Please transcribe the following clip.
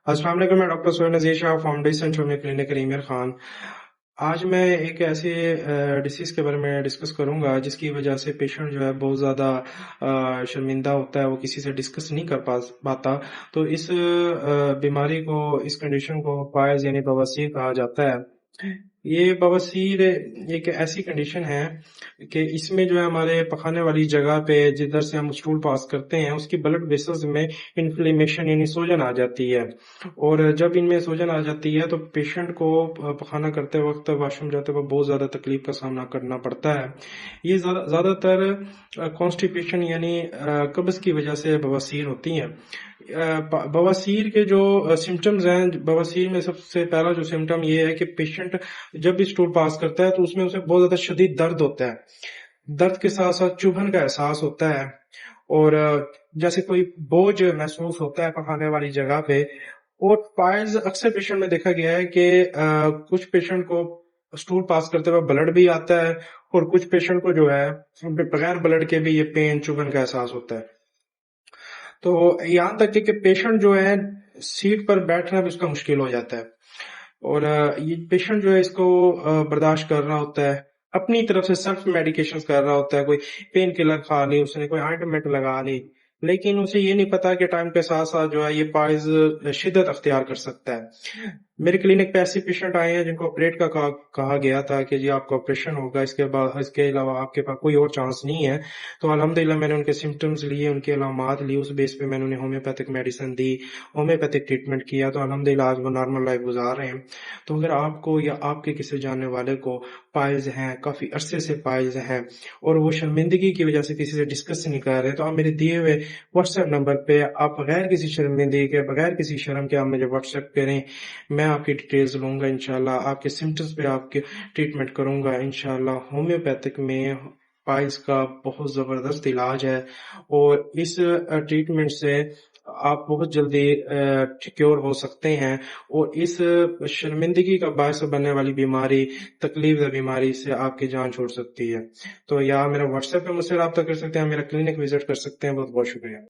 अस्सलाम वालेकुम। मैं डॉक्टर सोहेल नज़ीर शाह, फाउंडेशन शोमी क्लिनिक रीमियर खान। आज मैं एक ऐसे डिसीज़ के बारे में डिस्कस करूंगा जिसकी वजह से पेशेंट जो है बहुत ज़्यादा शर्मिंदा होता है, वो किसी से डिस्कस नहीं कर पाता। तो इस बीमारी को, इस कंडीशन को पायल्स यानी बवासीर कहा जाता है। ये बवासीर एक ऐसी कंडीशन है कि इसमें जो है हमारे पखाने वाली जगह पे जिधर से हम स्टूल पास करते हैं उसकी ब्लड वेसल्स में इन्फ्लेमेशन यानी सूजन आ जाती है। और जब इनमें सूजन आ जाती है तो पेशेंट को पखाना करते वक्त, वॉशरूम जाते वक्त बहुत ज़्यादा तकलीफ का सामना करना पड़ता है। ये ज़्यादातर कॉन्स्टिपेशन यानी कब्ज़ की वजह से बवासीर होती हैं। बवासीर के जो सिम्टम्स हैं, बवासीर में सबसे पहला जो सिम्टम ये है कि पेशेंट जब भी स्टूल पास करता है तो उसमें उसे बहुत ज़्यादा शदीद दर्द होता है। दर्द के साथ साथ चुभन का एहसास होता है और जैसे कोई बोझ महसूस होता है पखाने वाली जगह पे। और पाइल्स अक्सर पेशेंट में देखा गया है कि कुछ पेशेंट को स्टूल पास करते हुए ब्लड भी आता है और कुछ पेशेंट को जो है बगैर ब्लड के भी ये पेन, चुभन का एहसास होता है। तो यहाँ तक कि पेशेंट जो है सीट पर बैठना भी उसका मुश्किल हो जाता है। और ये पेशेंट जो है इसको बर्दाश्त कर रहा होता है, अपनी तरफ से सेल्फ मेडिकेशन कर रहा होता है। कोई पेन किलर खा ली उसने, कोई ऑइंटमेंट लगा ली, लेकिन उसे ये नहीं पता कि टाइम के साथ साथ जो है ये पाइल्स शिद्दत अख्तियार कर सकता है। मेरे क्लिनिक पे ऐसे पेशेंट आए हैं जिनको ऑपरेट का कहा गया था कि जी आपका ऑपरेशन होगा, इसके अलावा आपके पास कोई और चांस नहीं है। तो अल्हम्दुलिल्लाह मैंने उनके सिम्टम्स लिए, उनके अलामात लिए, उस बेस पे मैंने उन्हें होम्योपैथिक मेडिसिन दी, होम्योपैथिक ट्रीटमेंट किया। तो अल्हम्दुलिल्लाह आज वो नॉर्मल लाइफ गुजार रहे हैं। तो अगर आपको या आपके किसी जानने वाले को पाइल्स हैं, काफी अरसे से पाइल्स हैं और वो शर्मिंदगी की वजह से किसी से डिस्कस नहीं कर रहे, तो आप मेरे दिए हुए व्हाट्सएप नंबर पे आप बगैर किसी शर्मिंदगी के, बगैर किसी शर्म के आप मुझे व्हाट्सएप करें। मैं आपकी डिटेल्स लूंगा, इंशाल्लाह आपके सिम्टम्स पे आपके ट्रीटमेंट करूंगा इंशाल्लाह। होम्योपैथिक में पाइल्स का बहुत जबरदस्त इलाज है और इस ट्रीटमेंट से आप बहुत जल्दी सिक्योर हो सकते हैं और इस शर्मिंदगी का बायस बनने वाली बीमारी, तकलीफ दह बीमारी से आपकी जान छोड़ सकती है। तो या मेरा व्हाट्सएप पे मुझसे रब्ता कर सकते हैं, मेरा क्लिनिक विजिट कर सकते हैं। बहुत बहुत शुक्रिया।